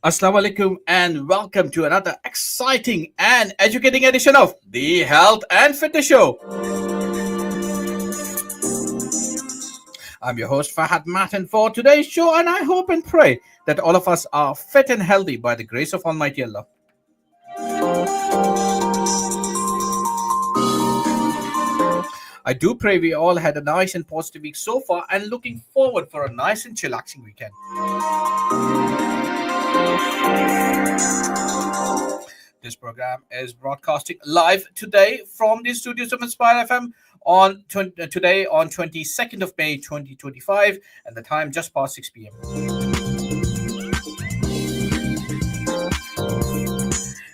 Assalamu alaikum and welcome to another exciting and educating edition of the Health and Fitness Show. I'm your host Fahad Matin for today's show, and I hope and pray that all of us are fit and healthy by the grace of Almighty Allah. I do pray we all had a nice and positive week so far and looking forward for a nice and chillaxing weekend. This program is broadcasting live today from the studios of Inspire FM today on 22nd of May 2025, and the time just past 6 p.m.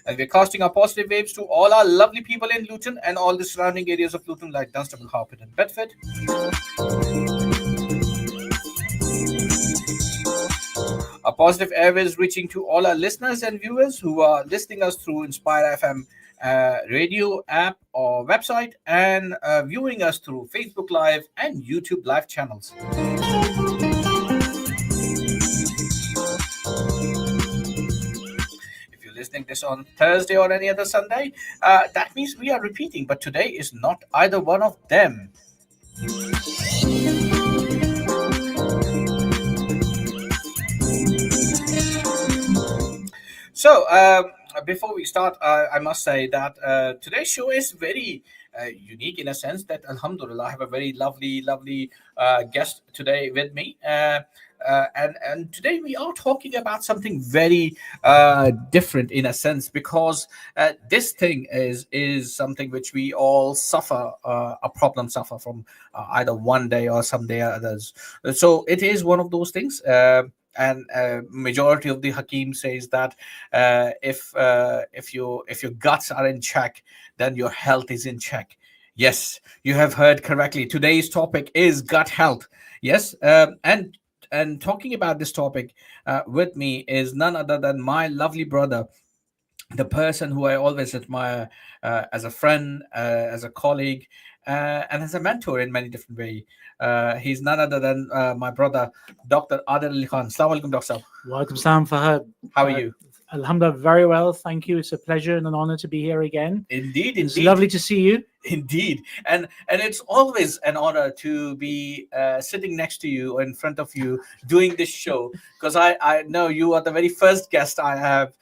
And we're casting our positive waves to all our lovely people in Luton and all the surrounding areas of Luton like Dunstable, Harpeth and Bedford. A positive airwaves reaching to all our listeners and viewers who are listening us through Inspire FM radio app or website, and viewing us through Facebook Live and YouTube Live channels. If you're listening this on Thursday or any other Sunday, that means we are repeating, but today is not either one of them. So, before we start, I must say that today's show is very unique in a sense that, Alhamdulillah, I have a very lovely guest today with me. And today we are talking about something very different in a sense, because this thing is something which we all suffer suffer from either one day or someday or others. So it is one of those things. And majority of the Hakim says that if your guts are in check, then your health is in check. Yes, you have heard correctly. Today's topic is gut health. Yes, and talking about this topic with me is none other than my lovely brother, the person who I always admire as a friend, as a colleague, and as a mentor in many different ways. He's none other than my brother, Dr. Adil Ali-Khan. Assalamu alaikum, Dr. Welcome, Sam Fahad. How are you? Alhamdulillah, very well. Thank you. It's a pleasure and an honor to be here again. Indeed. It's lovely to see you. Indeed. And it's always an honor to be sitting next to you or in front of you doing this show, because I know you are the very first guest I have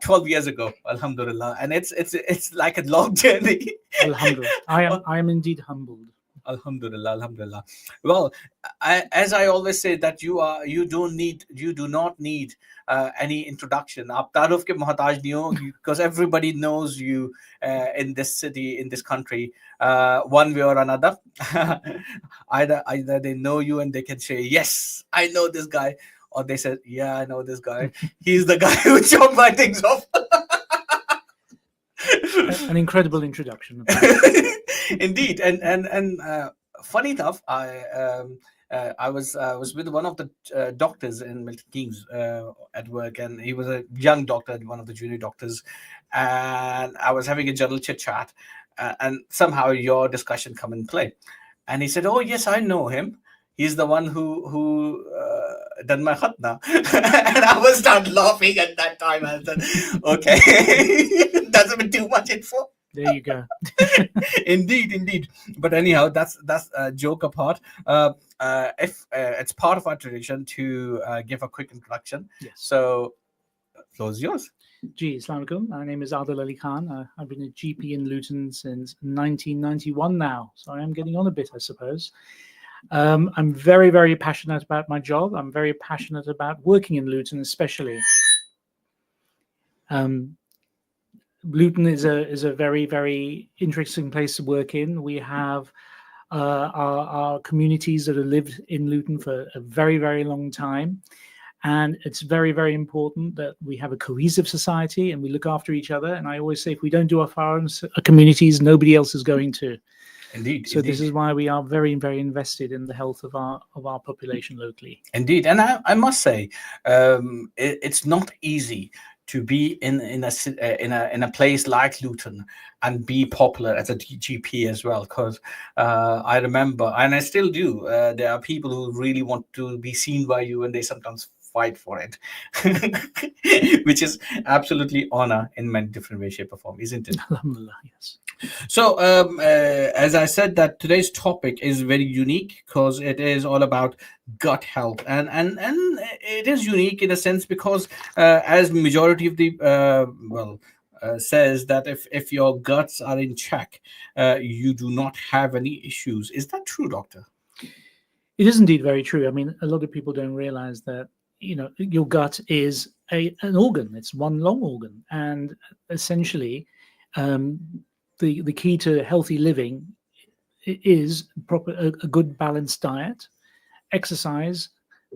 12 years ago, Alhamdulillah. And it's like a long journey. Alhamdulillah. I am indeed humbled. Alhamdulillah. Well, as I always say, that you do not need any introduction. आप तारुफ के मोहताज नहीं हो, because everybody knows you in this city, in this country, one way or another. either they know you and they can say, yes, I know this guy, or they said, yeah, I know this guy. He's the guy who chopped my things off. An incredible introduction. Indeed, and funny enough, I was with one of the doctors in Milton Keynes at work, and he was a young doctor, one of the junior doctors, and I was having a general chit chat, and somehow your discussion come in play, and he said, "Oh yes, I know him. He's the one who done my khatna." And I was start laughing at that time. I said, "Okay, that's a bit too much info." There you go. Indeed. But anyhow, that's a joke apart. If it's part of our tradition to give a quick introduction. Yes. So, floor is yours. Assalamu alaikum. My name is Adil Ali-Khan. I've been a GP in Luton since 1991 now. So I am getting on a bit, I suppose. I'm very, very passionate about my job. I'm very passionate about working in Luton, especially. Luton is a very, very interesting place to work in. We have our communities that have lived in Luton for a very, very long time. And it's very, very important that we have a cohesive society and we look after each other. And I always say, if we don't do our communities, nobody else is going to. Indeed. This is why we are very, very invested in the health of our population locally. Indeed. And I must say, it's not easy to be in a place like Luton and be popular as a GP as well, because I remember, and I still do, there are people who really want to be seen by you, and they sometimes fight for it, which is absolutely honor in many different ways, shape, or form, isn't it? Alhamdulillah, yes. So, as I said, that today's topic is very unique because it is all about gut health, and it is unique in a sense because, as majority of the says that if your guts are in check, you do not have any issues. Is that true, doctor? It is indeed very true. I mean, a lot of people don't realize that, your gut is an organ. It's one long organ. And essentially, um, the key to healthy living is a good balanced diet, exercise,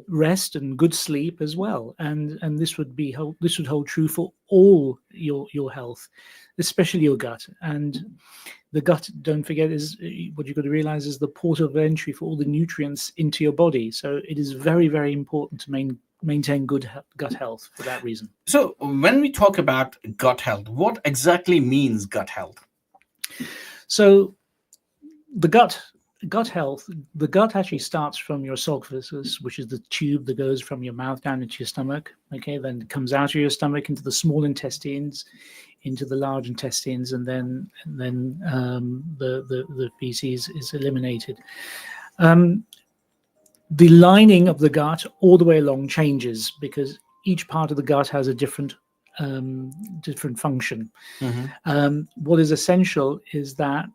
rest, and good sleep as well. And this would hold true for all your health, especially your gut. And the gut, don't forget, is what you've got to realize is the port of entry for all the nutrients into your body. So it is very, very important to maintain good gut health for that reason. So, when we talk about gut health, what exactly means gut health? So the gut health, the gut actually starts from your esophagus, which is the tube that goes from your mouth down into your stomach. Okay, then it comes out of your stomach into the small intestines, into the large intestines, and then the feces is eliminated. The lining of the gut all the way along changes because each part of the gut has a different function. What is essential is that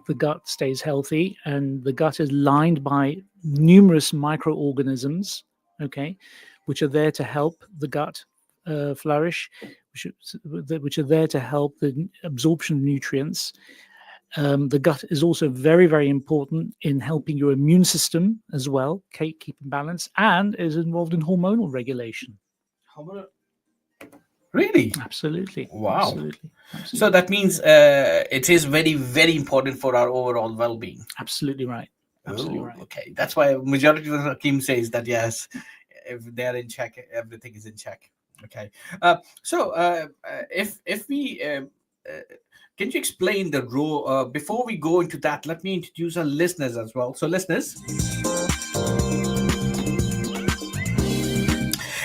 the gut stays healthy, and the gut is lined by numerous microorganisms, okay, which are there to help the gut flourish, which are there to help the absorption of nutrients. The gut is also very, very important in helping your immune system as well, keep in balance, and is involved in hormonal regulation. Really? Absolutely. Wow. Absolutely. So that means it is very, very important for our overall well-being. Absolutely right. Absolutely right. Okay, that's why majority of the Hakim says that yes, if they're in check, everything is in check. Okay, if we can you explain the role before we go into that? Let me introduce our listeners as well. So, listeners,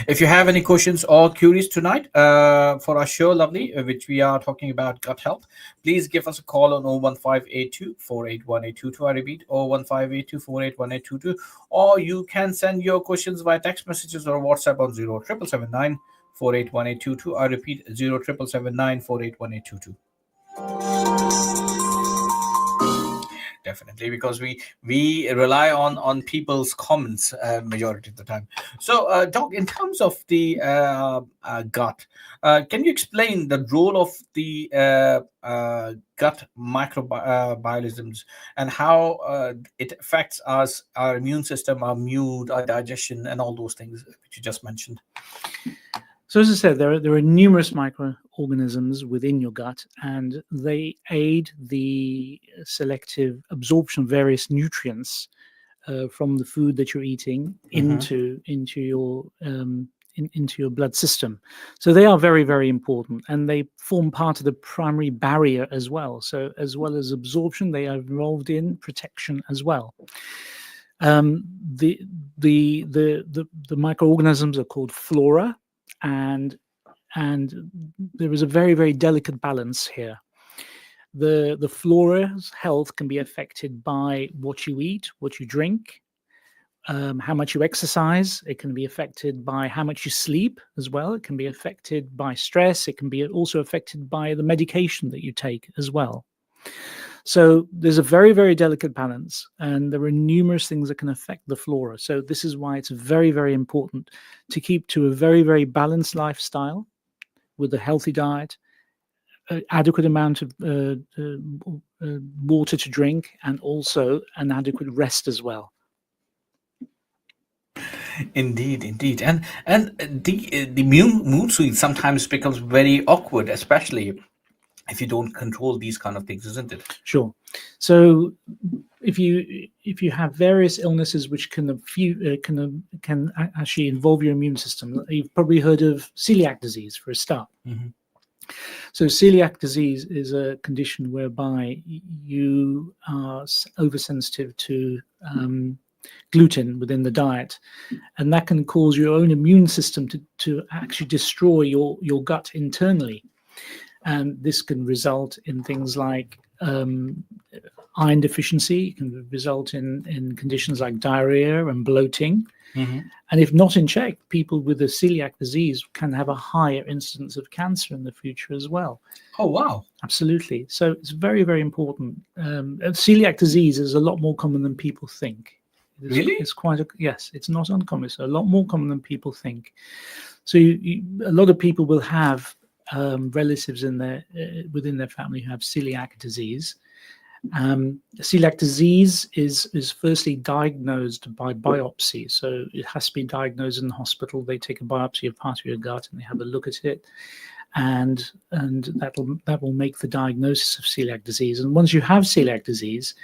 if you have any questions or queries tonight for our show, lovely, which we are talking about gut health, please give us a call on 01582 481822. I repeat, 01582 481822. Or you can send your questions via text messages or WhatsApp on 0779 481822. I repeat, 0779 481822. Definitely, because we rely on people's comments majority of the time. So, Doc, in terms of the gut, can you explain the role of the gut microbiomes and how it affects us, our immune system, our mood, our digestion, and all those things which you just mentioned? So, as I said, there are numerous microorganisms within your gut, and they aid the selective absorption of various nutrients from the food that you're eating into your blood system. So they are very, very important, and they form part of the primary barrier as well. So, as well as absorption, they are involved in protection as well. The microorganisms are called flora. And there is a very, very delicate balance here. The flora's health can be affected by what you eat, what you drink, how much you exercise. It can be affected by how much you sleep as well. It can be affected by stress. It can be also affected by the medication that you take as well. So there's a very, very delicate balance, and there are numerous things that can affect the flora. So this is why it's very, very important to keep to a very, very balanced lifestyle with a healthy diet, adequate amount of water to drink, and also an adequate rest as well. Indeed, and the mood swing sometimes becomes very awkward, especially if you don't control these kind of things, isn't it? Sure. So if you have various illnesses which can actually involve your immune system, you've probably heard of celiac disease for a start. So celiac disease is a condition whereby you are oversensitive to gluten within the diet, and that can cause your own immune system to actually destroy your gut internally. And this can result in things like iron deficiency. It can result in conditions like diarrhea and bloating. Mm-hmm. And if not in check, people with a celiac disease can have a higher incidence of cancer in the future as well. Oh, wow. Absolutely. So it's very, very important. Celiac disease is a lot more common than people think. Really? It's quite yes, it's not uncommon. It's a lot more common than people think. So a lot of people will have relatives in within their family who have celiac disease. Celiac disease is firstly diagnosed by biopsy. So it has to be diagnosed in the hospital. They take a biopsy of part of your gut and they have a look at it. And that will make the diagnosis of celiac disease. And once you have celiac disease,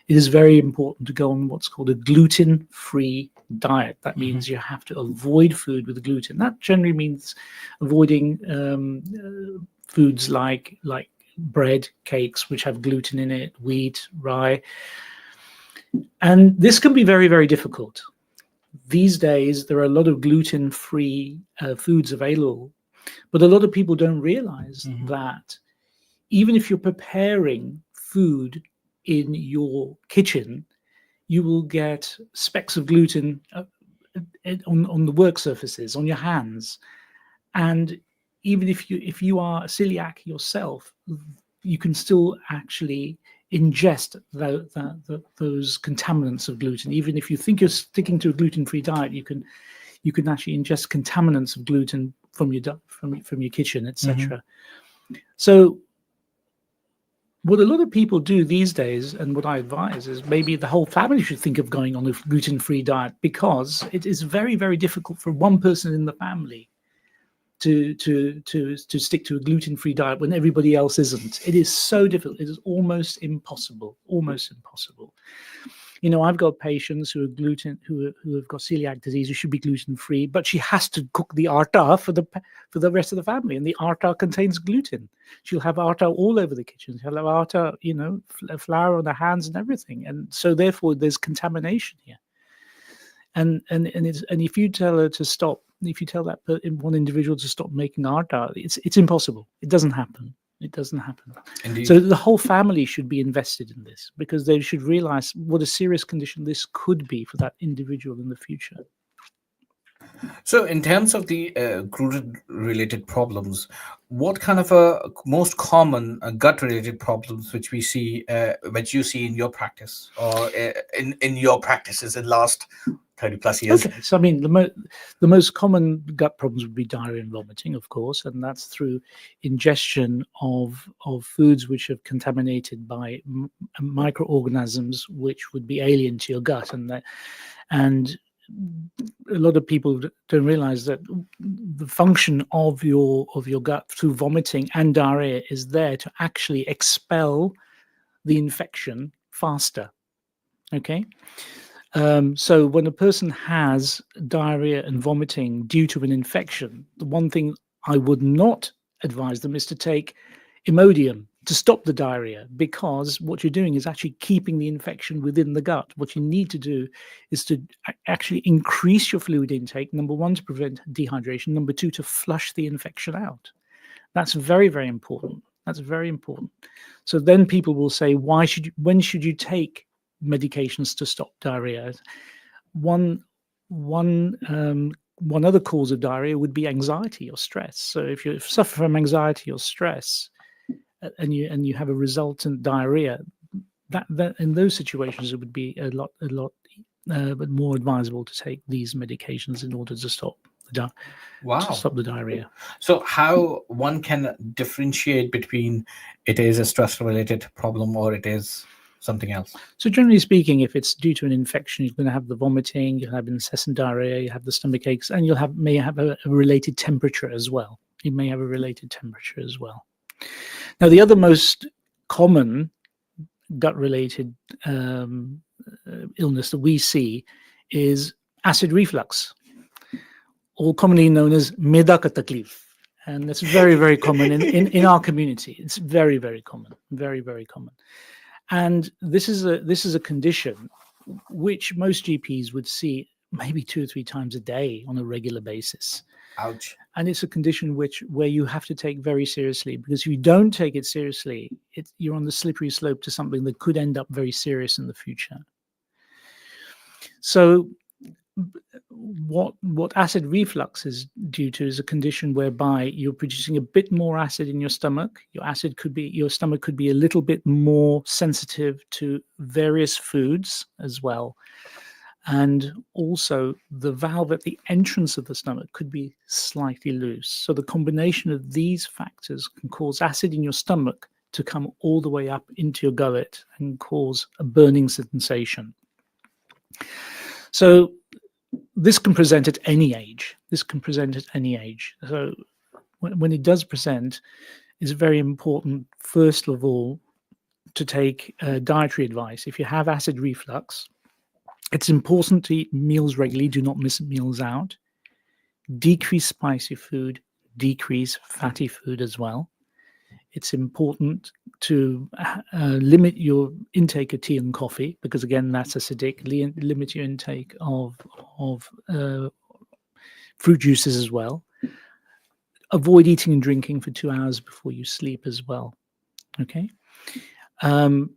it is very important to go on what's called a gluten-free diet. That means you have to avoid food with gluten. That generally means avoiding foods like bread, cakes, which have gluten in it, wheat, rye. And this can be very, very difficult. These days, there are a lot of gluten-free foods available, but a lot of people don't realize that even if you're preparing food in your kitchen, you will get specks of gluten on the work surfaces, on your hands. And even if you are celiac yourself, you can still actually ingest those contaminants of gluten. Even if you think you're sticking to a gluten-free diet, you can actually ingest contaminants of gluten from your kitchen, etc. So what a lot of people do these days, and what I advise, is maybe the whole family should think of going on a gluten-free diet, because it is very, very difficult for one person in the family to stick to a gluten-free diet when everybody else isn't. It is so difficult. It is almost impossible. Almost impossible. You know, I've got patients who have got celiac disease who should be gluten-free, but she has to cook the atta for the rest of the family, and the atta contains gluten. She'll have atta all over the kitchen. She'll have atta, flour on the hands and everything, and so therefore there's contamination here. And if you tell her to stop, if you tell that one individual to stop making atta, it's impossible. It doesn't happen. It doesn't happen. Indeed. So the whole family should be invested in this, because they should realize what a serious condition this could be for that individual in the future. So in terms of the gluten-related problems, what kind of most common gut-related problems which you see in your practice, or in your practices in the last 30 plus years? Okay, so I mean, the most common gut problems would be diarrhea and vomiting, of course, and that's through ingestion of foods which are contaminated by microorganisms which would be alien to your gut, and a lot of people don't realize that the function of your gut through vomiting and diarrhea is there to actually expel the infection faster. Okay. So when a person has diarrhea and vomiting due to an infection, the one thing I would not advise them is to take Imodium to stop the diarrhea, because what you're doing is actually keeping the infection within the gut. What you need to do is to actually increase your fluid intake, number one, to prevent dehydration, number two, to flush the infection out. That's very, very important. That's very important. So then people will say, when should you take medications to stop diarrhea? One other cause of diarrhea would be anxiety or stress. So if you suffer from anxiety or stress, and you have a resultant diarrhea, that in those situations it would be a lot but more advisable to take these medications in order to stop the diarrhea. So how one can differentiate between it is a stress-related problem or it is something else? So generally speaking, if it's due to an infection, you're going to have the vomiting, you'll have incessant diarrhea, you have the stomach aches, and may have a related temperature as well. You may have a related temperature as well. Now, the other most common gut-related illness that we see is acid reflux, or commonly known as meda ka taklif. And that's very, very common in our community. It's very, very common, very, very common. And this is a condition which most GPs would see maybe 2 or 3 times a day on a regular basis. Ouch. And it's a condition where you have to take very seriously, because if you don't take it seriously, you're on the slippery slope to something that could end up very serious in the future. So what acid reflux is due to is a condition whereby you're producing a bit more acid in your stomach. Your stomach could be a little bit more sensitive to various foods as well. And also the valve at the entrance of the stomach could be slightly loose. So the combination of these factors can cause acid in your stomach to come all the way up into your gullet and cause a burning sensation. So this can present at any age. So when it does present, it's very important, first of all, to take dietary advice. If you have acid reflux, it's important to eat meals regularly. Do not miss meals out. Decrease spicy food, decrease fatty food as well. It's important to limit your intake of tea and coffee, because again, that's acidic. Limit your intake of fruit juices as well. Avoid eating and drinking for 2 hours before you sleep as well. Okay.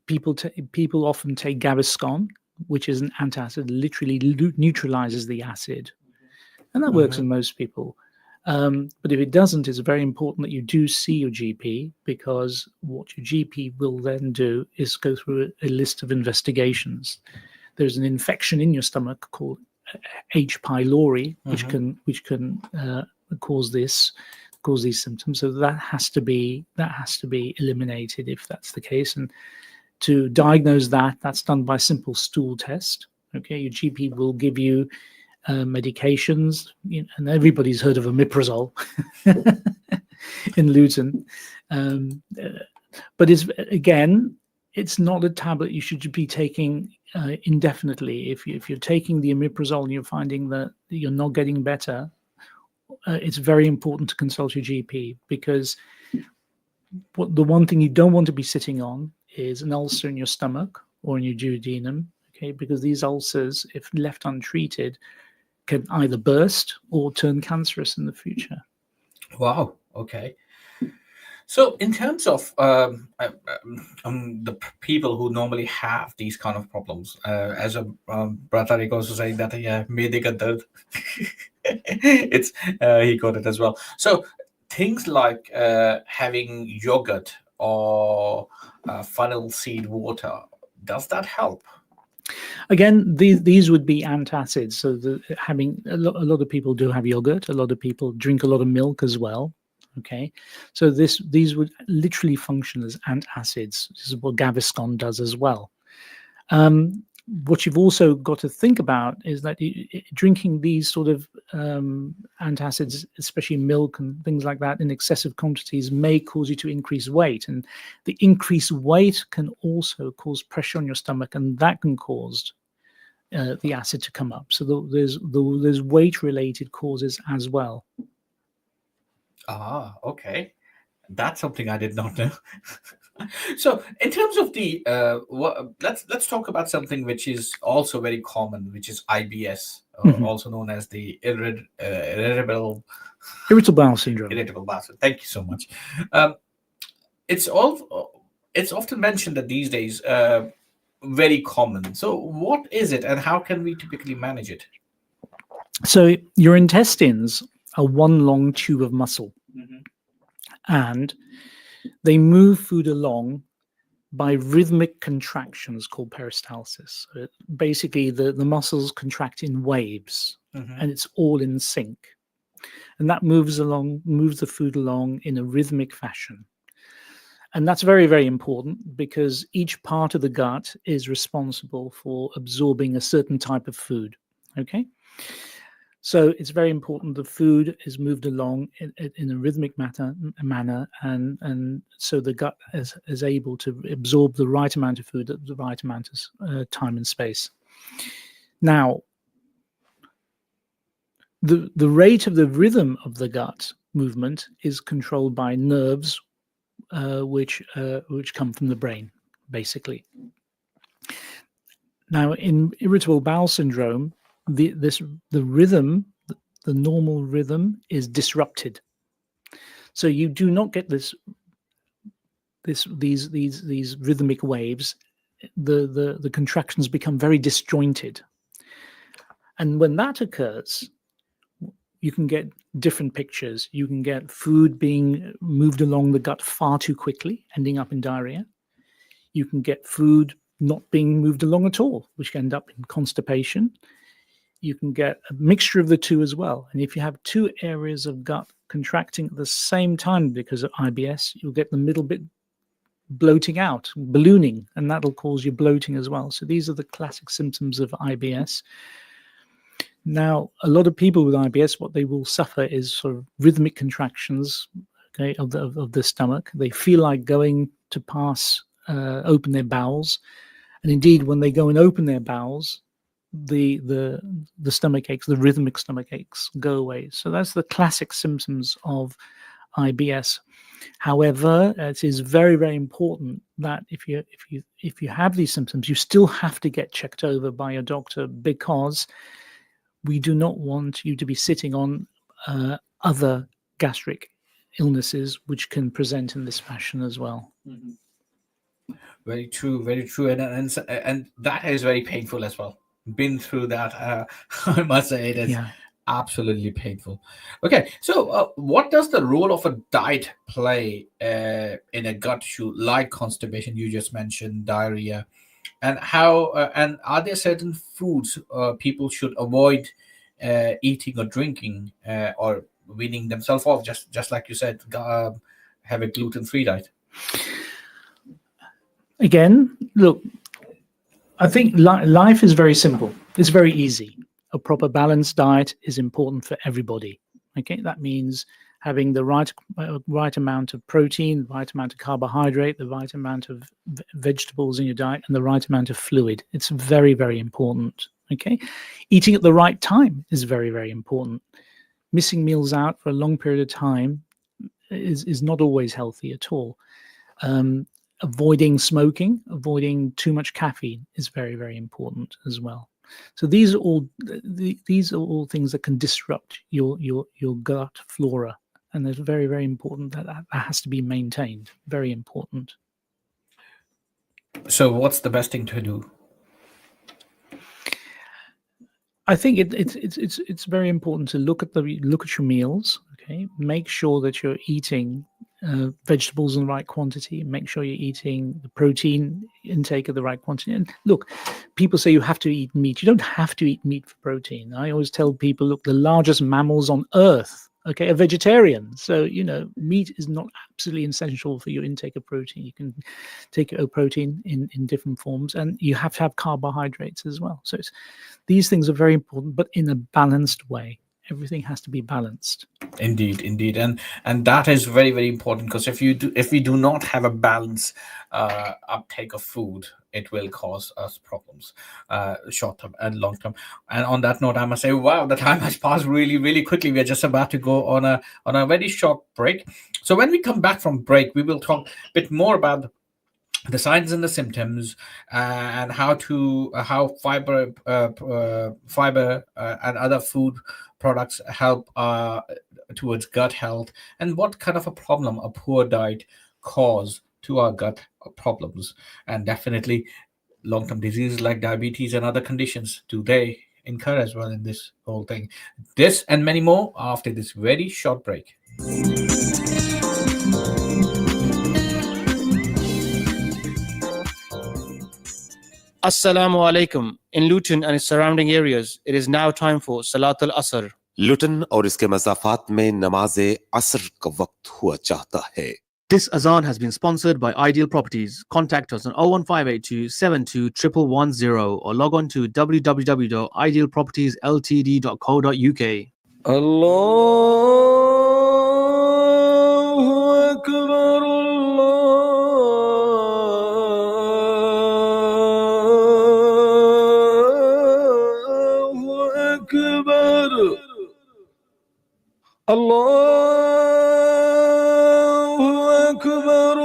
People often take Gaviscon, which is an antacid, literally neutralizes the acid, and that works in most people. But if it doesn't, it's very important that you do see your GP, because what your GP will then do is go through a list of investigations. There's an infection in your stomach called H. pylori, which can cause these symptoms. So that has to be eliminated if that's the case. And to diagnose that's done by simple stool test. Okay, your GP will give you medications, and everybody's heard of omeprazole in Luton. But it's not a tablet you should be taking indefinitely. If you're taking the omeprazole and you're finding that you're not getting better, it's very important to consult your GP, because the one thing you don't want to be sitting on is an ulcer in your stomach or in your duodenum. Okay, because these ulcers, if left untreated, can either burst or turn cancerous in the future. Wow. Okay. So, in terms of the people who normally have these kind of problems, as a brother, he goes to say that mede ka dard. It's he got it as well. So, things like having yogurt or funnel seed water, does that help? Again, these would be antacids. So having a lot of people do have yogurt. A lot of people drink a lot of milk as well. Okay, so these would literally function as antacids. This is what Gaviscon does as well. What you've also got to think about is that drinking these sort of antacids, especially milk and things like that, in excessive quantities may cause you to increase weight. And the increased weight can also cause pressure on your stomach, and that can cause the acid to come up. So there's weight-related causes as well. Ah, okay. That's something I did not know. So, in terms of the let's talk about something which is also very common, which is IBS, also known as the irritable bowel syndrome. Irritable bowel syndrome. Thank you so much. It's often mentioned that these days very common. So, what is it, and how can we typically manage it? So, your intestines are one long tube of muscle, and they move food along by rhythmic contractions called peristalsis. So basically, the muscles contract in waves, and it's all in sync. And that moves the food along in a rhythmic fashion. And that's very, very important, because each part of the gut is responsible for absorbing a certain type of food. Okay? So it's very important the food is moved along in a rhythmic manner, and so the gut is able to absorb the right amount of food at the right amount of time and space. Now, the rate of the rhythm of the gut movement is controlled by nerves, which come from the brain, basically. Now, in irritable bowel syndrome, the normal rhythm is disrupted. So you do not get these rhythmic waves. The contractions become very disjointed. And when that occurs, you can get different pictures. You can get food being moved along the gut far too quickly, ending up in diarrhea. You can get food not being moved along at all, which can end up in constipation. You can get a mixture of the two as well. And if you have two areas of gut contracting at the same time because of IBS, you'll get the middle bit bloating out, ballooning, and that'll cause you bloating as well. So these are the classic symptoms of IBS. Now, a lot of people with IBS, what they will suffer is sort of rhythmic contractions, okay, of the stomach. They feel like going to open their bowels, and indeed, when they go and open their bowels, the stomach aches, the rhythmic stomach aches go away. So that's the classic symptoms of IBS. However, it is very, very important that if you have these symptoms, you still have to get checked over by your doctor, because we do not want you to be sitting on other gastric illnesses which can present in this fashion as well. Mm-hmm. Very true, and that is very painful as well. Been through that. I must say it is absolutely painful. Okay, so what does the role of a diet play in a gut issue like constipation? You just mentioned diarrhea, and how and are there certain foods people should avoid eating or drinking or weaning themselves off? Just like you said, have a gluten-free diet. Again, look, I think life is very simple. It's very easy. A proper balanced diet is important for everybody. Okay, that means having the right amount of protein, the right amount of carbohydrate, the right amount of vegetables in your diet, and the right amount of fluid. It's very, very important. Okay, eating at the right time is very, very important. Missing meals out for a long period of time is not always healthy at all. Avoiding smoking, avoiding too much caffeine is very, very important as well. So these are all things that can disrupt your gut flora, and it's very, very important that has to be maintained. Very important. So, what's the best thing to do? I think it's very important to look at your meals. Okay, make sure that you're eating vegetables in the right quantity. Make sure you're eating the protein intake of the right quantity. And look, people say you have to eat meat. You don't have to eat meat for protein. I always tell people, look, the largest mammals on Earth, okay, are vegetarian. So, meat is not absolutely essential for your intake of protein. You can take your protein in different forms, and you have to have carbohydrates as well. So these things are very important, but in a balanced way. Everything has to be balanced. Indeed, and that is very, very important, because if we do not have a balanced uptake of food, it will cause us problems, short term and long term. And on that note, I must say, wow, the time has passed really, really quickly. We are just about to go on a very short break. So when we come back from break, we will talk a bit more about the signs and the symptoms, and how fiber and other food products help towards gut health, and what kind of a problem a poor diet cause to our gut problems, and definitely long-term diseases like diabetes and other conditions, do they incur as well in this whole thing? This and many more after this very short break. Assalamu alaikum. In Luton and its surrounding areas, it is now time for Salat al-Asr. लुटन और इसके मज़ाफ़ात में नमाज असर का वक्त हुआ चाहता है. This azan has been sponsored by Ideal Properties. Contact us on 01582 72 11110 or log on to www.idealpropertiesltd.co.uk. Allahu Akbar, Allahu Akbar, Allahu Akbar,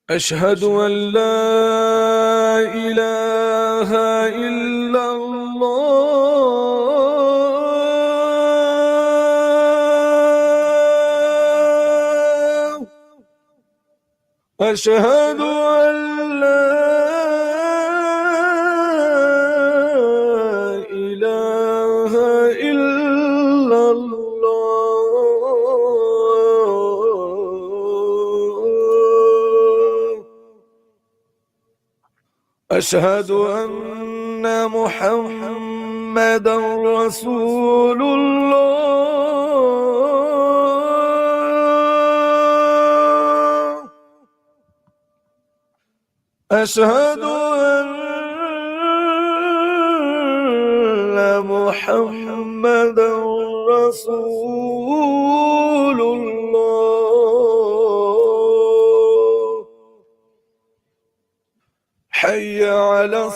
أشهد أن لا إله إلا الله أشهد أن لا إله إلا الله أشهد أن محمدا رسول الله أشهد أن محمدا رسول الله حي على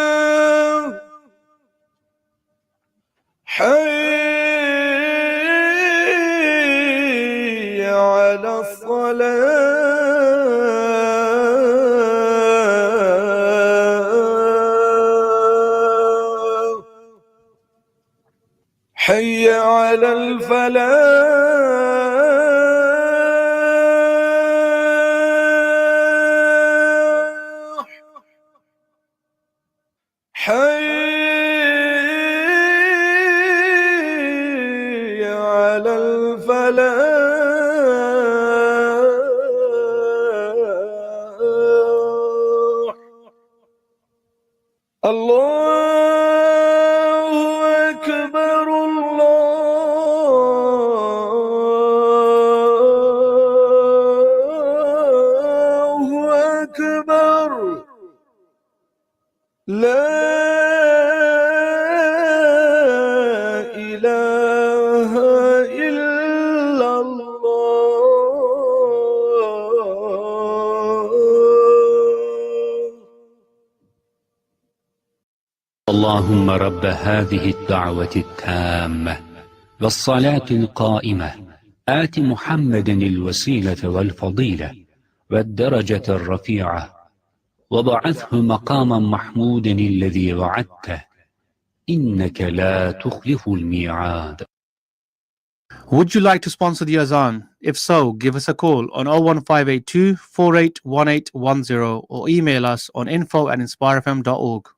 الصلاة حي على الصلاة حي على الفلاح حي على الفلاح الله أكبر الله أكبر لا إله إلا الله اللهم رب هذه الدعوة التامة والصلاة القائمة آت محمدا الوسيلة والفضيلة والدرجة الرفيعة وبعثه مقاما محمودا الذي وعدته إنك لا تخلف الميعاد. Would you like to sponsor the Azan? If so, give us a call on 01582 481810 or email us on info@inspirefm.org.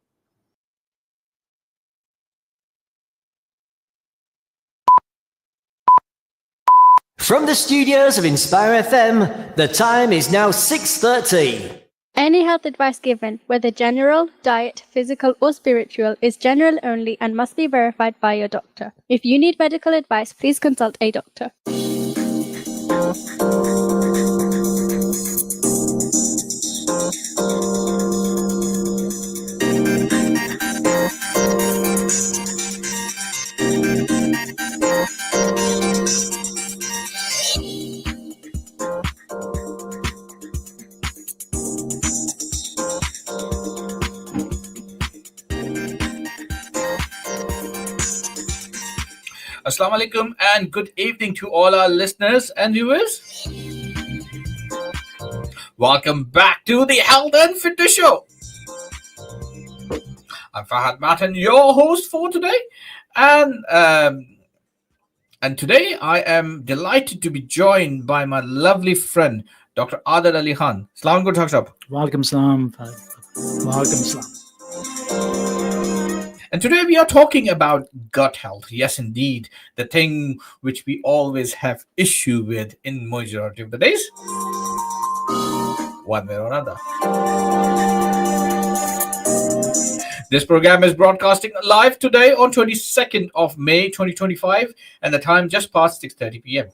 From the studios of Inspire FM, the time is now 6:30. Any health advice given, whether general, diet, physical, or spiritual, is general only and must be verified by your doctor. If you need medical advice, please consult a doctor. Assalamu alaikum and good evening to all our listeners and viewers. Welcome back to the Health and Fitness Show. I'm Fahad Matin, your host for today, and today I am delighted to be joined by my lovely friend, Dr. Adil Ali-Khan. Assalamu alaikum, Dr. Shab. Walaikum salam. Walaikum salam. And today we are talking about gut health. Yes, indeed, the thing which we always have issue with in majority of the days, one way or another. This program is broadcasting live today on 22nd of May 2025, and the time just past 6:30 p.m.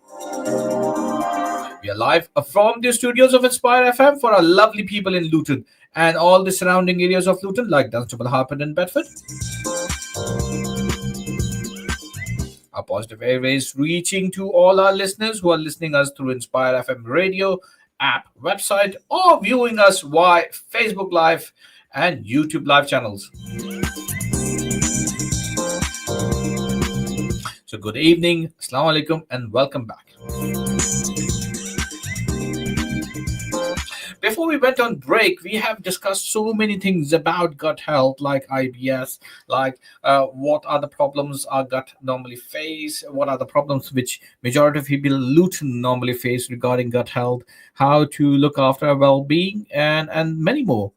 We are live from the studios of Inspire FM for our lovely people in Luton and all the surrounding areas of Luton, like Dunstable, Harpen, and Bedford. Our positive airways reaching to all our listeners who are listening us through Inspire FM radio, app, website, or viewing us via Facebook Live and YouTube Live channels. So, good evening, Assalamu alaikum, and welcome back. Before we went on break, we have discussed so many things about gut health, like IBS, like what are the problems our gut normally face, what are the problems which majority of people Luton normally face regarding gut health, how to look after our well-being, and many more.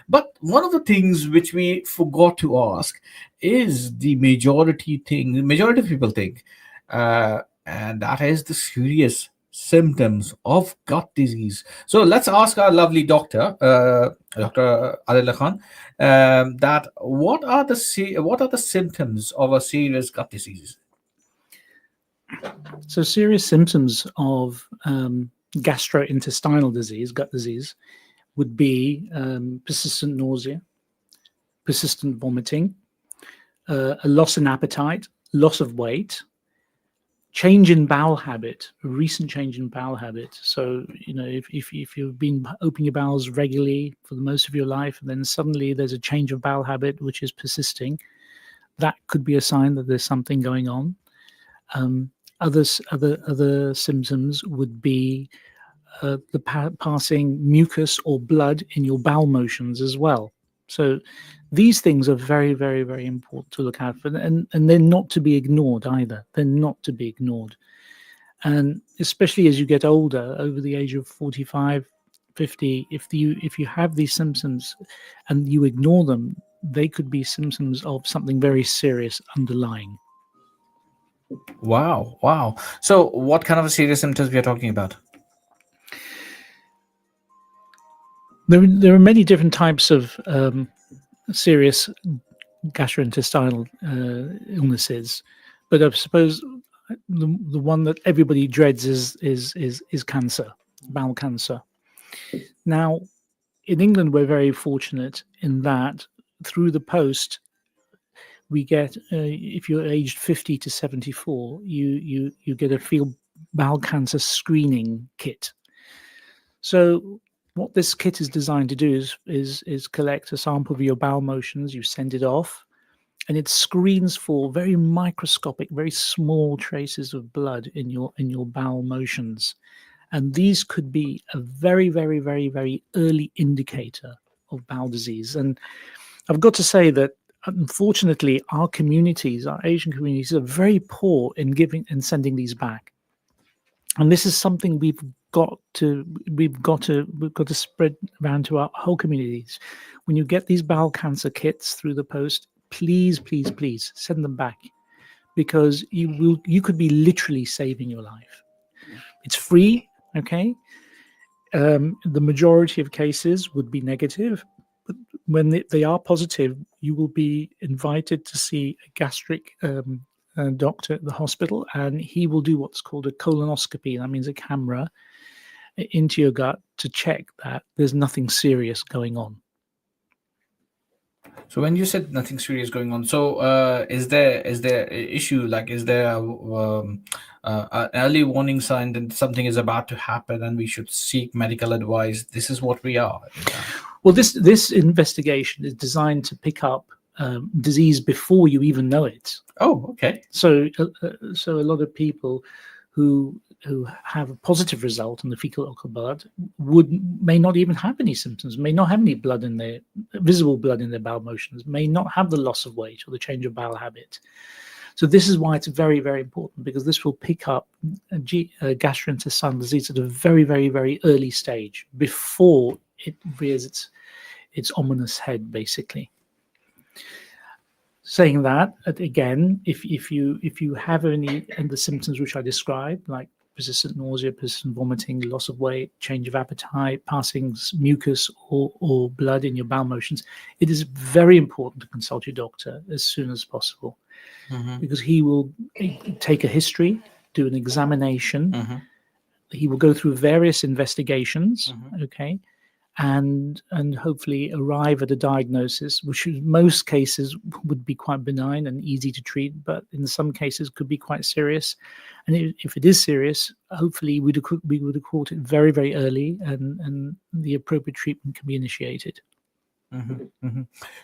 But one of the things which we forgot to ask is the majority of people think, and that is the serious symptoms of gut disease. So let's ask our lovely doctor, Dr. Adil Ali-Khan, that what are the symptoms of a serious gut disease? So serious symptoms of gastrointestinal disease, gut disease, would be persistent nausea, persistent vomiting, a loss in appetite, loss of weight, change in bowel habit, a recent change in bowel habit. So, if you've been opening your bowels regularly for the most of your life, and then suddenly there's a change of bowel habit which is persisting, that could be a sign that there's something going on. Other symptoms would be the passing mucus or blood in your bowel motions as well. So these things are very, very, very important to look out for, and they're not to be ignored either. They're not to be ignored. And especially as you get older, over the age of 45, 50, if you have these symptoms and you ignore them, they could be symptoms of something very serious underlying. Wow. So what kind of serious symptoms we are talking about? There are many different types of serious gastrointestinal illnesses, but I suppose the one that everybody dreads is cancer, bowel cancer. Now, in England, we're very fortunate in that through the post, we get if you're aged 50 to 74, you get a field bowel cancer screening kit. So what this kit is designed to do is collect a sample of your bowel motions. You send it off, and it screens for very microscopic, very small traces of blood in your bowel motions, and these could be a very, very, very, very early indicator of bowel disease. And I've got to say that unfortunately, our communities, our Asian communities, are very poor in giving and sending these back. And this is something we've got to spread around to our whole communities. When you get these bowel cancer kits through the post, please send them back, because you could be literally saving your life. It's free, okay? The majority of cases would be negative, but when they are positive, you will be invited to see a gastric doctor at the hospital, and he will do what's called a colonoscopy. That means a camera into your gut to check that there's nothing serious going on. So when you said nothing serious going on, so is there an issue, like is there an early warning sign that something is about to happen and we should seek medical advice? This is what we are. Well, this investigation is designed to pick up disease before you even know it. Oh, okay. So a lot of people who have a positive result in the fecal occult blood may not even have any symptoms, may not have any blood in their visible blood in their bowel motions, may not have the loss of weight or the change of bowel habit. So this is why it's very, very important, because this will pick up gastrointestinal disease at a very, very, very early stage before it rears its ominous head, basically. Saying that, again, if you have any of the symptoms which I described, like persistent nausea, persistent vomiting, loss of weight, change of appetite, passing mucus or blood in your bowel motions, it is very important to consult your doctor as soon as possible, because he will take a history, do an examination, he will go through various investigations, okay, and hopefully arrive at a diagnosis, which in most cases would be quite benign and easy to treat, but in some cases could be quite serious. And if it is serious, hopefully we would have caught it very, very early, and the appropriate treatment can be initiated.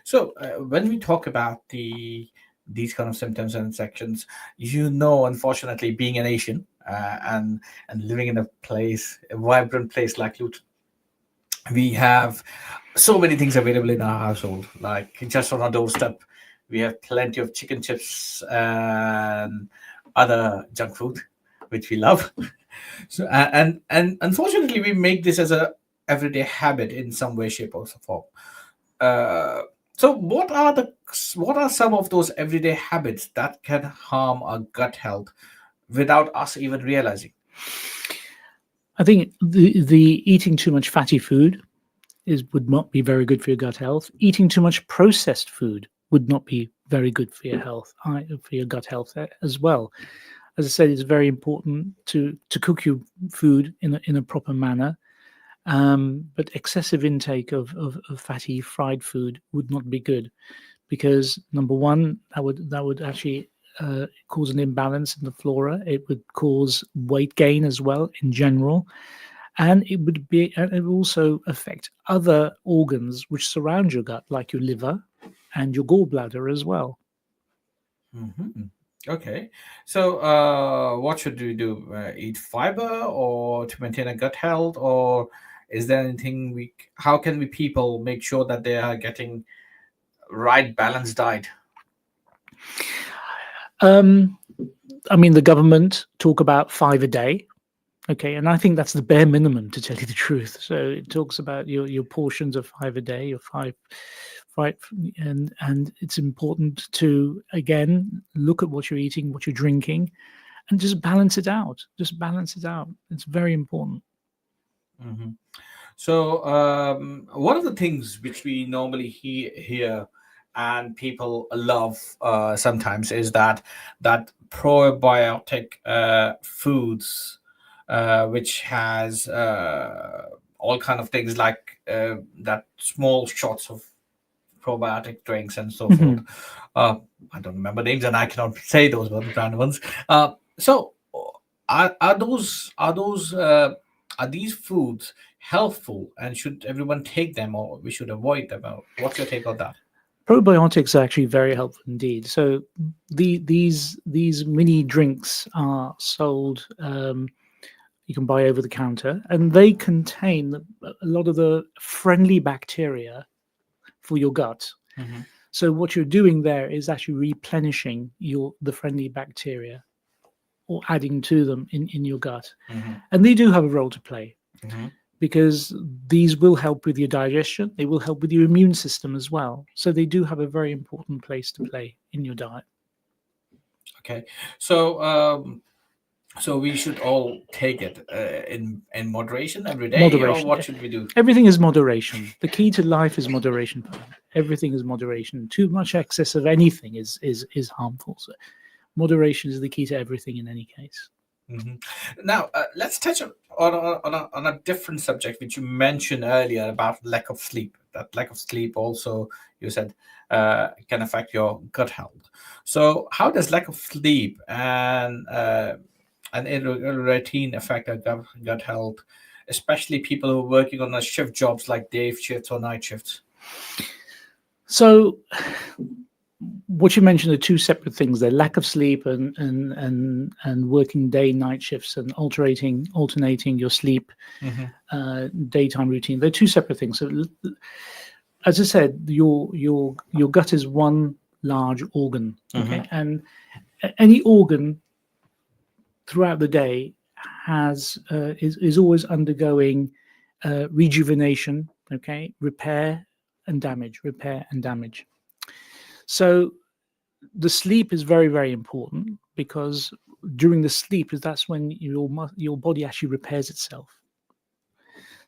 So when we talk about the these kind of symptoms and infections. Unfortunately, being an Asian and living in a vibrant place like Luton, we have so many things available in our household. Like just on our doorstep, we have plenty of chicken chips and other junk food, which we love. So and unfortunately, we make this as a everyday habit in some way, shape, or form. Uh, so what are some of those everyday habits that can harm our gut health without us even realizing? I think the eating too much fatty food would not be very good for your gut health. Eating too much processed food would not be very good for your health, for your gut health as well. As I said, it's very important to cook your food in a proper manner. But excessive intake of fatty fried food would not be good, because number one, that would actually cause an imbalance in the flora. It would cause weight gain as well in general, and it would also affect other organs which surround your gut, like your liver and your gallbladder as well. Mm-hmm. Okay, so what should we do? Eat fiber, or to maintain a gut health, or is there anything how can we people make sure that they are getting right balanced diet? I mean, the government talk about 5 a day, okay, and I think that's the bare minimum, to tell you the truth. So it talks about your portions of 5 a day, your five, and it's important to again look at what you're eating, what you're drinking, and just balance it out. Just balance it out. It's very important. Mm-hmm. So one of the things which we normally hear and people love sometimes is that probiotic foods, which has all kind of things like that small shots of probiotic drinks and so forth. I don't remember names and I cannot say those random ones. So are these foods helpful, and should everyone take them, or we should avoid them? What's your take on that? Probiotics are actually very helpful indeed. So these mini drinks are sold. You can buy over the counter, and they contain a lot of the friendly bacteria for your gut. Mm-hmm. So what you're doing there is actually replenishing the friendly bacteria, or adding to them in your gut. Mm-hmm. And they do have a role to play, Mm-hmm. because these will help with your digestion. They will help with your immune system as well. So they do have a very important place to play in your diet. Okay, so so we should all take it in moderation every day, Moderation. or what should we do? Everything is moderation. The key to life is moderation. Everything is moderation. Too much excess of anything is harmful. So moderation is the key to everything in any case. Mm-hmm. Now, let's touch on a different subject, which you mentioned earlier about lack of sleep. That lack of sleep also, you said, can affect your gut health. So, how does lack of sleep and routine affect our gut health, especially people who are working on a shift jobs like day shifts or night shifts? So, what you mentioned are two separate things. They're lack of sleep and working day night shifts and alternating your sleep daytime routine. They're two separate things. So, as I said, your gut is one large organ, okay, and any organ throughout the day is always undergoing rejuvenation, okay, repair and damage. So the sleep is very, very important, because during the sleep that's when your body actually repairs itself.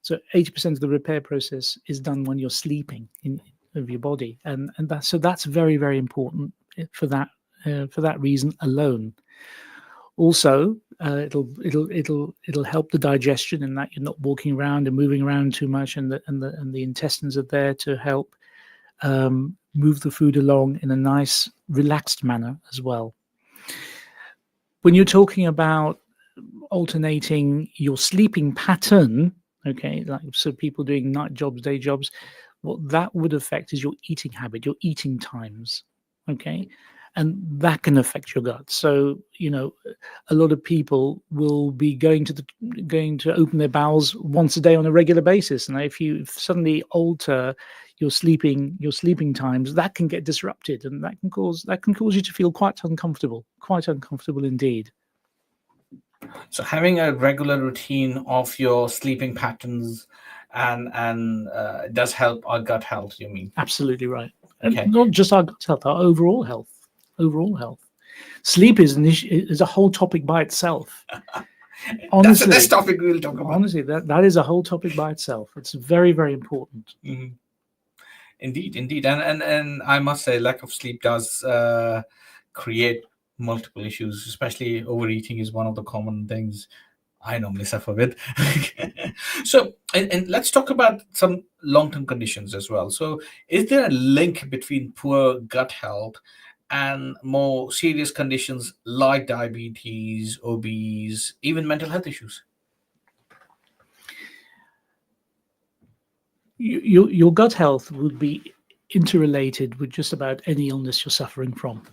So 80% of the repair process is done when you're sleeping of your body, and that's very, very important for that reason alone. Also, it'll help the digestion, in that you're not walking around and moving around too much, and the intestines are there to help move the food along in a nice, relaxed manner as well. When you're talking about alternating your sleeping pattern, okay, like so people doing night jobs, day jobs, what that would affect is your eating habit, your eating times, okay? and that can affect your gut. So, a lot of people will be going to open their bowels once a day on a regular basis, and if you suddenly alter your sleeping times, that can get disrupted, and that can cause you to feel quite uncomfortable indeed. So having a regular routine of your sleeping patterns and does help our gut health, you mean? Absolutely right. Okay. And not just our gut health, our overall health. Sleep is a whole topic by itself. Honestly, That's the next topic we'll talk about. Honestly, that is a whole topic by itself. It's very, very important. Mhm. Indeed, and I must say, lack of sleep does create multiple issues. Especially overeating is one of the common things I normally suffer with. So, and let's talk about some long-term conditions as well. So, is there a link between poor gut health and more serious conditions like diabetes, obese, even mental health issues? Your gut health would be interrelated with just about any illness you're suffering from.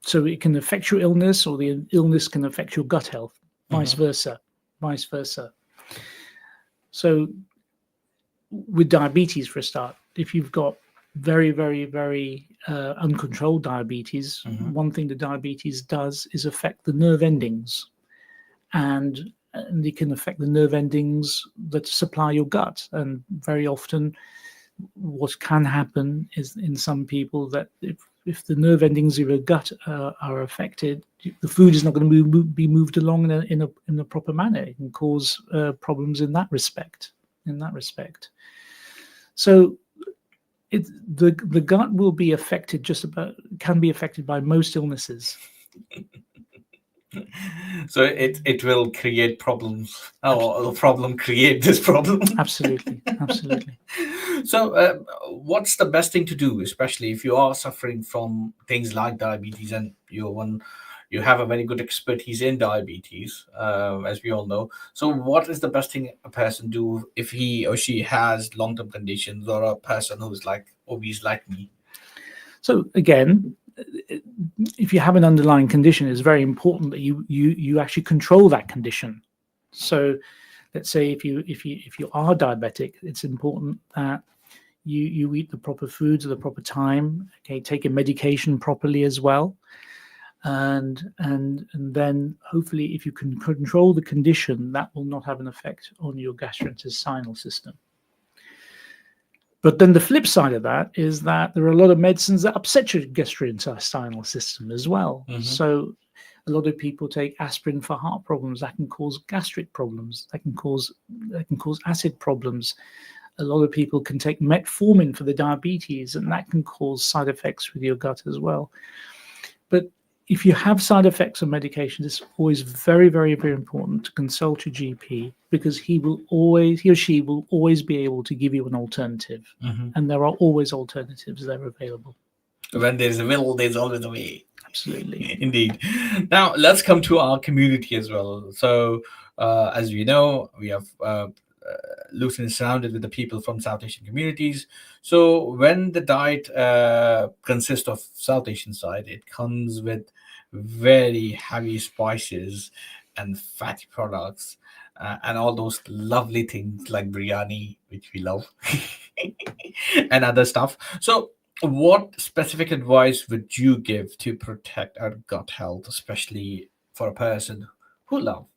So it can affect your illness, or the illness can affect your gut health, vice versa. So with diabetes, for a start, if you've got very, very, very uncontrolled diabetes, one thing that diabetes does is affect the nerve endings, and it can affect the nerve endings that supply your gut. And very often what can happen is, in some people, that if the nerve endings of your gut are affected, the food is not going to be moved along in a proper manner. It can cause problems in that respect. So the gut will be affected, can be affected by most illnesses. So it will create problems, or the problem create this problem. Absolutely. So what's the best thing to do, especially if you are suffering from things like diabetes, and you have a very good expertise in diabetes, as we all know. So what is the best thing a person do if he or she has long-term conditions, or a person who's like obese like me? So again, if you have an underlying condition, it's very important that you actually control that condition. So let's say if you are diabetic, it's important that you eat the proper foods at the proper time. Okay, take your medication properly as well, and then hopefully, if you can control the condition, that will not have an effect on your gastrointestinal system. But then the flip side of that is that there are a lot of medicines that upset your gastrointestinal system as well. So a lot of people take aspirin for heart problems. That can cause gastric problems. That can cause acid problems. A lot of people can take metformin for the diabetes, and that can cause side effects with your gut as well. But if you have side effects of medication, it's always very, very, very important to consult your GP, because he or she will always be able to give you an alternative. And there are always alternatives that are available. When there's a will, there's always a way. Absolutely. Indeed. Now let's come to our community as well. So as we know, we have Luton is surrounded with the people from South Asian communities. So when the diet consists of South Asian side, it comes with very heavy spices and fatty products, and all those lovely things like biryani, which we love, and other stuff. So what specific advice would you give to protect our gut health, especially for a person who loves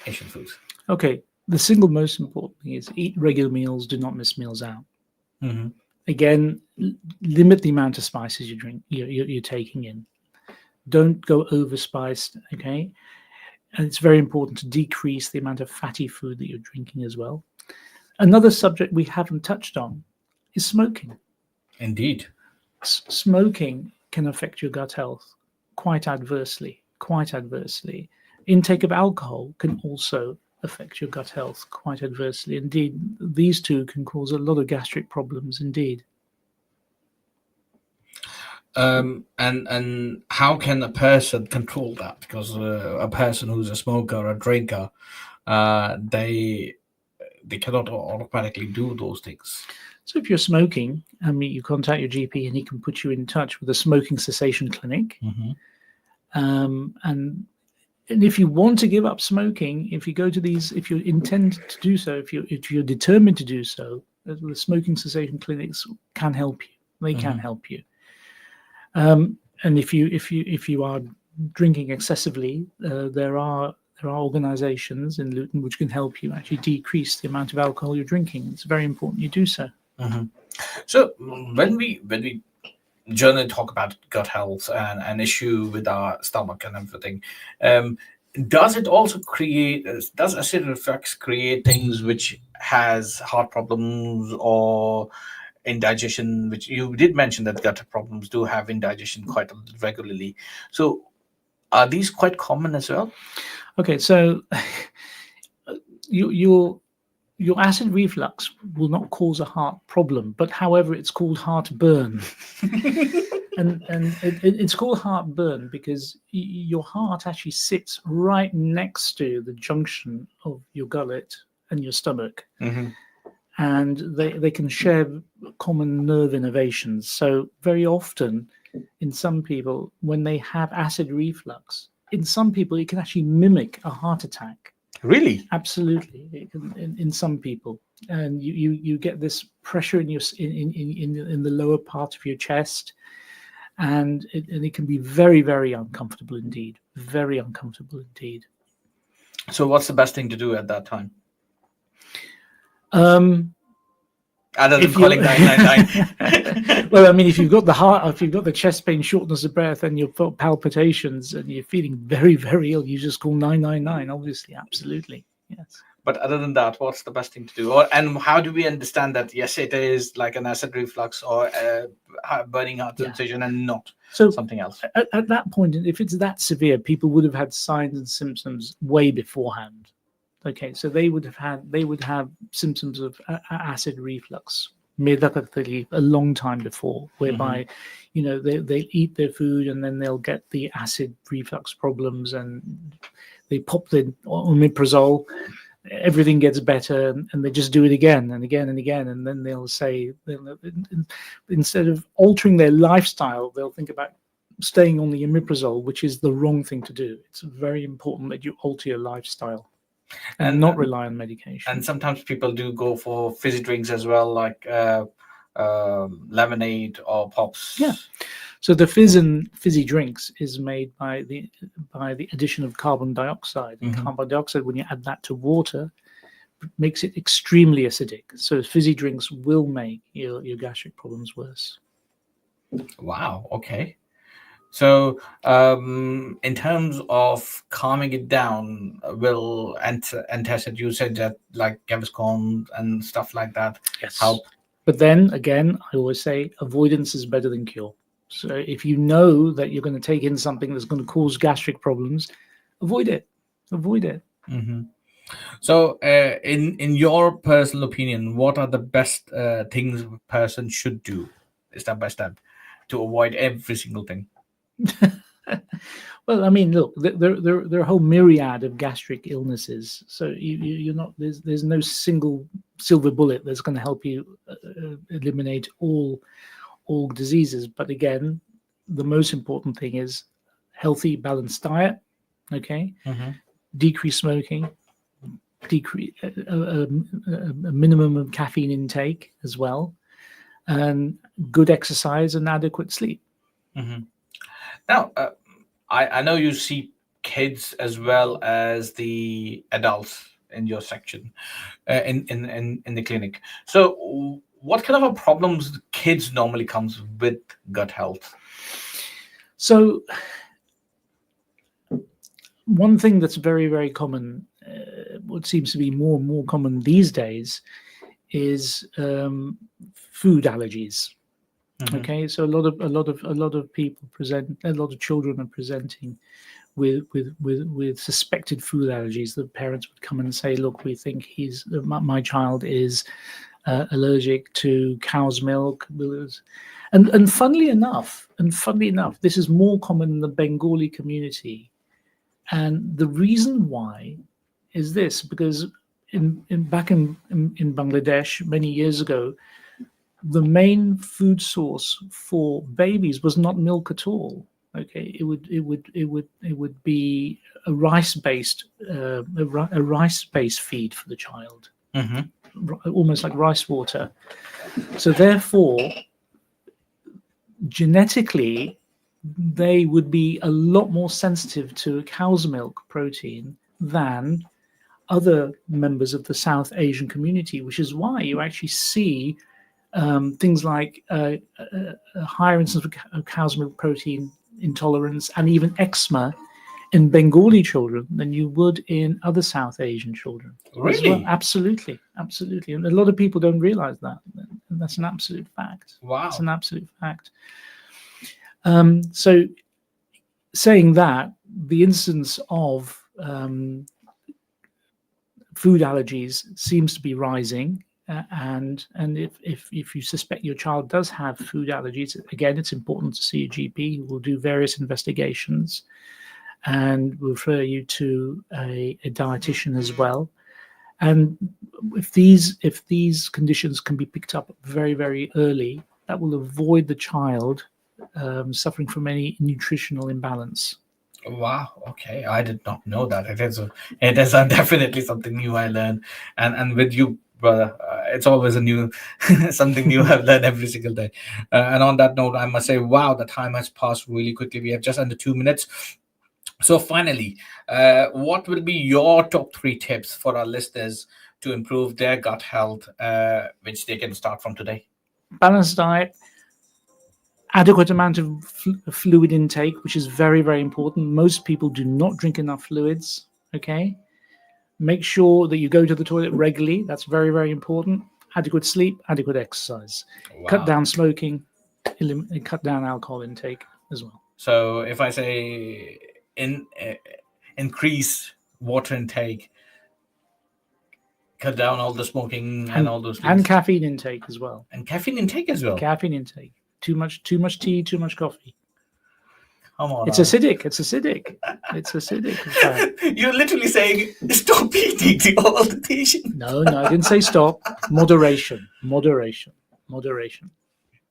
Asian foods? Okay, the single most important thing is eat regular meals, do not miss meals out. Again, limit the amount of spices you're taking in. Don't go overspiced, okay? And it's very important to decrease the amount of fatty food that you're drinking as well. Another subject we haven't touched on is smoking. Indeed. Smoking can affect your gut health quite adversely. Intake of alcohol can also affect your gut health quite adversely. Indeed, these two can cause a lot of gastric problems indeed. And how can a person control that? Because a person who's a smoker or a drinker, they they cannot automatically do those things. So if you're smoking, I mean, you contact your GP and he can put you in touch with a smoking cessation clinic. And if you want to give up smoking, if you go to these, if you intend to do so, if you're determined to do so, the smoking cessation clinics can help you. They can help you. And if you are drinking excessively, there are organizations in Luton which can help you actually decrease the amount of alcohol you're drinking. It's very important you do so. So when we generally talk about gut health and an issue with our stomach and everything, does it also create, does acid reflux create things which has heart problems or indigestion, which you did mention that gut problems do have indigestion quite regularly. So are these quite common as well? Okay, so your acid reflux will not cause a heart problem, but however, it's called heartburn. and it's called heartburn because your heart actually sits right next to the junction of your gullet and your stomach. And they can share common nerve innervations. So very often in some people, when they have acid reflux, in some people, it can actually mimic a heart attack. Really? Absolutely. It can, in some people. And you get this pressure in your in the lower part of your chest. And it can be very, very uncomfortable indeed. Very uncomfortable indeed. So what's the best thing to do at that time? Other than calling 999. Well, I mean, if you've got the chest pain, shortness of breath, and you've got palpitations, and you're feeling very, very ill, you just call 999. Obviously, absolutely, yes. But other than that, what's the best thing to do? And how do we understand that? Yes, it is like an acid reflux or burning heart sensation, and not something else. At that point, if it's that severe, people would have had signs and symptoms way beforehand. Okay, so they would have symptoms of acid reflux a long time before, whereby they eat their food and then they'll get the acid reflux problems, and they pop the omeprazole, everything gets better, and they just do it again and again and again, and then they'll say, instead of altering their lifestyle, they'll think about staying on the omeprazole, which is the wrong thing to do. It's very important that you alter your lifestyle and not rely on medication. And sometimes people do go for fizzy drinks as well, like lemonade or pops. Yeah. So the fizzy drinks is made by the addition of carbon dioxide. And carbon dioxide, when you add that to water, makes it extremely acidic. So fizzy drinks will make your gastric problems worse. Wow. Okay. So, in terms of calming it down, will antacid, you said that like Gaviscon and stuff like that help? But then again, I always say avoidance is better than cure. So if you know that you're going to take in something that's going to cause gastric problems, avoid it. Avoid it. So, in your personal opinion, what are the best things a person should do, step by step, to avoid every single thing? Well, I mean, look, there are a whole myriad of gastric illnesses. So you're not there's no single silver bullet that's going to help you eliminate all diseases. But again, the most important thing is healthy, balanced diet. Okay, decrease smoking, decrease a minimum of caffeine intake as well, and good exercise and adequate sleep. Now, I know you see kids as well as the adults in your section, in the clinic. So, what kind of problems kids normally comes with gut health? So, one thing that's very, very common, what seems to be more and more common these days, is food allergies. Okay, so a lot of people a lot of children are presenting with suspected food allergies. The parents would come and say, "Look, we think my child is allergic to cow's milk," and funnily enough, this is more common in the Bengali community, and the reason why is this: because back in Bangladesh many years ago, the main food source for babies was not milk at all. Okay, it would be a rice-based feed for the child, almost like rice water. So therefore, genetically, they would be a lot more sensitive to cow's milk protein than other members of the South Asian community, which is why you actually see things like a higher incidence of cow's milk protein intolerance and even eczema in Bengali children than you would in other South Asian children. Really? Well. Absolutely. And a lot of people don't realize that. And that's an absolute fact. Wow. It's an absolute fact. So saying that, the incidence of food allergies seems to be rising. And if you suspect your child does have food allergies, again, it's important to see a GP who will do various investigations and refer you to a dietitian as well. And if these conditions can be picked up very, very early, that will avoid the child suffering from any nutritional imbalance. Wow. Okay, I did not know that. It is definitely something new I learned, and with you, brother, it's always a new something new I've learned every single day. And on that note, I must say, wow, the time has passed really quickly. We have just under 2 minutes. So finally, what will be your top 3 tips for our listeners to improve their gut health, which they can start from today? Balanced diet, adequate amount of fluid intake, which is very, very important. Most people do not drink enough fluids. Okay. Make sure that you go to the toilet regularly. That's very, very important. Adequate sleep, adequate exercise. Wow. Cut down smoking, cut down alcohol intake as well. So if I say increase water intake, cut down all the smoking and all those things. And caffeine intake as well. And caffeine intake as well. Caffeine intake. Too much tea, too much coffee. Come on. It's acidic. It's acidic. You're literally saying stop eating all the things. No, I didn't say stop. Moderation.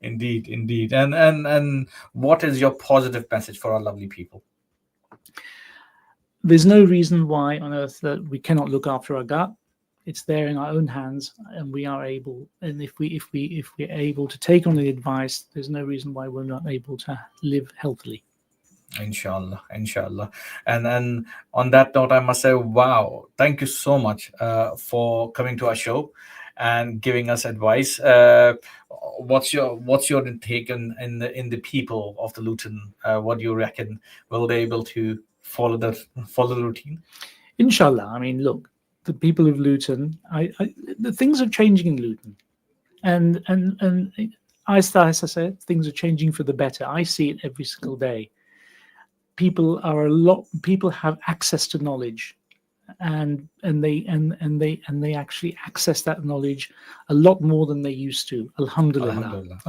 Indeed. And what is your positive message for our lovely people? There's no reason why on earth that we cannot look after our gut. It's there in our own hands, and we are able. And if we're able to take on the advice, there's no reason why we're not able to live healthily. Inshallah. And then on that note, I must say, wow, thank you so much for coming to our show and giving us advice. What's your take in the people of the Luton? What do you reckon? Will they able to follow the routine? Inshallah. I mean, look, the people of Luton, the things are changing in Luton, and as I said, things are changing for the better. I see it every single day. People have access to knowledge, and they actually access that knowledge a lot more than they used to. Alhamdulillah.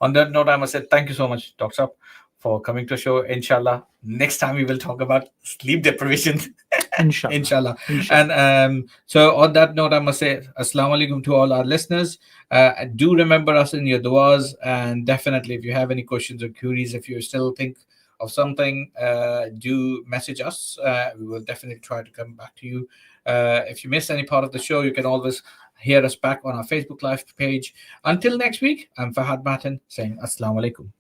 On that note, I must say thank you so much, Dr. Saab, for coming to the show. Inshallah, next time we will talk about sleep deprivation. Inshallah. And so on that note, I must say assalamu alaikum to all our listeners. Do remember us in your duas, and definitely if you have any questions or queries, if you still think of something, do message us. We will definitely try to come back to you. If you missed any part of the show, you can always hear us back on our Facebook Live page. Until next week, I'm Fahad Matin saying assalamu alaikum.